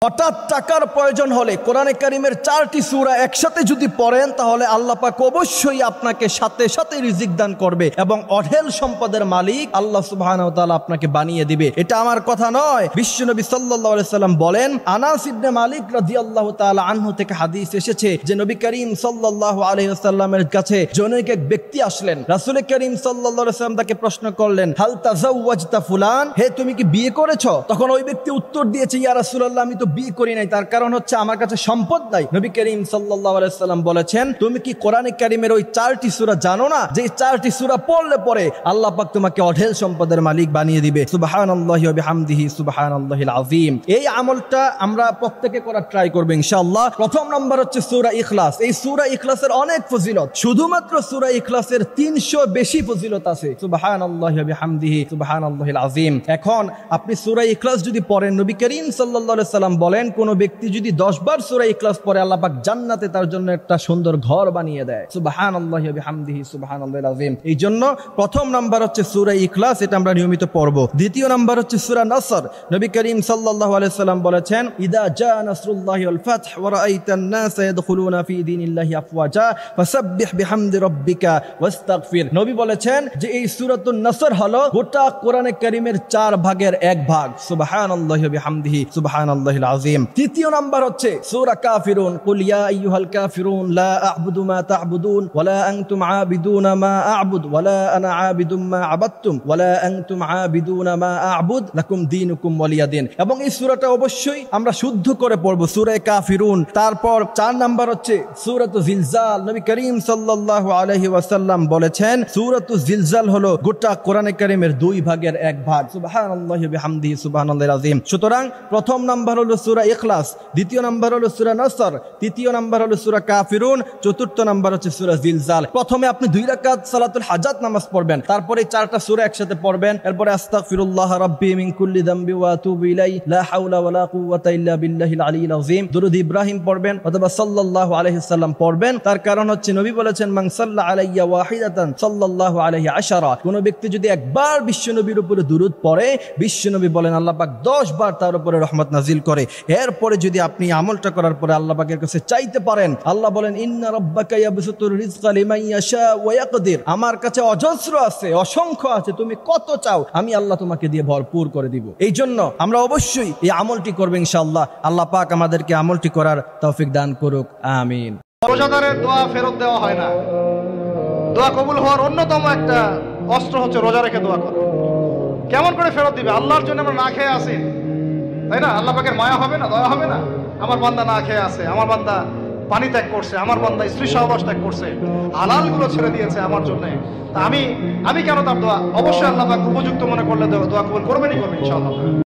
হঠাৎ টাকার প্রয়োজন হলে কোরআনে কারিমের 4টি সূরা একসাথে যদি পড়েন তাহলে আল্লাহ পাক অবশ্যই আপনাকে সাথে সাথে রিজিক দান করবে এবং অঢেল সম্পদের মালিক আল্লাহ সুবহানাহু ওয়া তাআলা আপনাকে বানিয়ে দিবে। এটা আমার কথা নয়, বিশ্বনবী সাল্লাল্লাহু আলাইহি সাল্লাম বলেন, আনাস ইবনে মালিক রাদিয়াল্লাহু তাআলা আনহু থেকে হাদিস এসেছে যে নবী করিম সাল্লাল্লাহু আলাইহি ওয়াসাল্লামের কাছে জনৈক এক ব্যক্তি আসলেন। রাসূল করিম সাল্লাল্লাহু আলাইহি ওয়াসাল্লাম তাকে প্রশ্ন করলেন, হাল তাযাওয়াজতা ফুলান, হে তুমি কি বিয়ে করেছো? তখন ওই ব্যক্তি উত্তর দিয়েছে, ইয়া রাসূলুল্লাহ আমি তো বিয়ে করি নাই, তার কারণ হচ্ছে আমার কাছে সম্পদ নাই। নবী করিম সাল্লাল্লাহু আলাইহি ওয়াসাল্লাম বলেছেন, তুমি কি কোরআনে কারিমের ওই 4টি সূরা জানো না, যে 4টি সূরা পড়লে পরে আল্লাহ পাক তোমাকে অঢেল সম্পদের মালিক বানিয়ে দিবে। সুবহানাল্লাহি ওয়া বিহামদিহি সুবহানাল্লাহিল আযীম। এই আমলটা আমরা প্রত্যেকে করার ট্রাই করব ইনশাআল্লাহ। প্রথম নাম্বার হচ্ছে সূরা ইখলাস। এই সূরা ইখলাসের অনেক ফজিলত, শুধুমাত্র সূরা ইখলাসের 300 বেশি ফজিলত আছে। সুবহানাল্লাহি ওয়া বিহামদিহি সুবহানাল্লাহিল আযীম। এখন আপনি সূরা ইখলাস যদি পড়েন, নবী করিম সাল্লাল্লাহু আলাইহি সাল্লাম বলেন, কোন ব্যক্তি যদি 10 বার সূরা ইখলাস পড়ে আল্লাহ পাক জান্নাতে তার জন্য একটা সুন্দর ঘর বানিয়ে দেয়। সুবহানাল্লাহি ওয়া বিহামদিহি সুবহানাল্লাহিল আযীম। এই জন্য প্রথম নাম্বার হচ্ছে সূরা ইখলাস, এটা আমরা নিয়মিত পড়ব। দ্বিতীয় নাম্বার হচ্ছে সূরা নসর। নবী করিম সাল্লাল্লাহু আলাইহি সাল্লাম বলেছেন, ইদা জা নাসরুল্লাহি ওয়াল ফাতহ ওয়া রাআইতান নাসা ইয়াদখুলুনা ফি দীনিল্লাহি আফওয়াজা ফাসাব্বিহ বিহামদি রাব্বিকা ওয়াস্তাগফির। নবী বলেছেন যে এই সূরাতুন নসর হলো গোটা কোরআনে কারীমের 4 ভাগের 1 ভাগ। সুবহানাল্লাহি ওয়া বিহামদিহি সুবহানাল্লাহিল আযীম। তৃতীয় নাম্বার হচ্ছে সূরা কাফিরুন, কুল ইয়া আইয়ুহাল কাফিরুন লা আ'বুদু মা তা'বুদুন ওয়া লা আনতুম আ'বিদুনা মা আ'বুদ ওয়া লা আনা আ'বিদুম মা আ'বাদতুম ওয়া লা আনতুম আ'বিদুনা মা আ'বুদ লাকুম দীনুকুম ওয়ালিয়া দীন। এবং এই সূরাটা অবশ্যই আমরা শুদ্ধ করে পড়ব, সূরা কাফিরুন। তারপর 4 নাম্বার হচ্ছে সূরাতুল জিলজাল। নবী করিম সাল্লাল্লাহু আলাইহি ওয়াসাল্লাম বলেছেন, সূরাতুল জিলজাল হলো গোটা কোরআনে কারীমের 2 ভাগের 1 ভাগ। সুবহানাল্লাহি ওয়া বিহামদিহি সুবহানাল্লাহিল আযীম। সুতরাং প্রথম নাম্বার হলো সূরা ইখলাস, দ্বিতীয় নাম্বার হলো সূরা নসর, তৃতীয় নাম্বার হলো সূরা কাফিরুন, চতুর্থ নাম্বার হচ্ছে সূরা জিলজাল। প্রথমে আপনি 2 রাকাত সালাতুল হাজাত নামাজ পড়বেন, তারপরে 4টা সূরা একসাথে পড়বেন, এরপরে আস্তাগফিরুল্লাহ রাব্বি মিন কুল্লি যামবি ওয়া আতুবু ইলাইহি লা হাওলা ওয়া লা কুওয়াতা ইল্লা বিল্লাহিল আলিয়্যিল আযীম। দুরূদ ইব্রাহিম পড়বেন অথবা সাল্লাল্লাহু আলাইহি সাল্লাম পড়বেন। তার কারণ হচ্ছে নবী বলেছেন, মান সাল্লা আলাইয়া ওয়াহিদাতান সাল্লাল্লাহু আলাইহি আশারা। কোন ব্যক্তি যদি একবার বিশ্বনবীর উপরে দুরূদ পড়ে, বিশ্বনবী বলেন আল্লাহ পাক 10 বার তার উপরে রহমত নাজিল করে। এরপরে যদি আপনি আমলটা করার পরে আল্লাহ পাকের কাছে চাইতে পারেন, আল্লাহ বলেন, ইন্না রাব্বাকা ইয়াবসুতুর রিজকা লিমান ইয়াশা ওয়া ইয়াকদির। আমার কাছে অজস্র আছে, অসংখ্য আছে, তুমি কত চাও আমি আল্লাহ তোমাকে দিয়ে ভরপুর করে দিব। এই জন্য আমরা অবশ্যই এই আমলটি করব ইনশাআল্লাহ। আল্লাহ পাক আমাদেরকে আমলটি করার তৌফিক দান করুক, আমিন। রোজাদারের দোয়া ফেরত দেওয়া হয় না। দোয়া কবুল হওয়ার অন্যতম একটা অস্ত্র হচ্ছে রোজা রেখে দোয়া করা। কেমন করে ফেরত দিবে? আল্লাহর জন্য আমরা না খেয়ে আসি, তাই না? আল্লাহ পাকের মায়া হবে না, দয়া হবে না? আমার বান্দা না খেয়ে আছে, আমার বান্দা পানি ত্যাগ করছে, আমার বান্দা স্ত্রী সহবাস ত্যাগ করছে, হালাল গুলো ছেড়ে দিয়েছে আমার জন্য। তা আমি কেন তার দোয়া? অবশ্যই আল্লাহ পাক উপযুক্ত মনে করলে দোয়া কবুল করবেনই করবেন ইনশাআল্লাহ।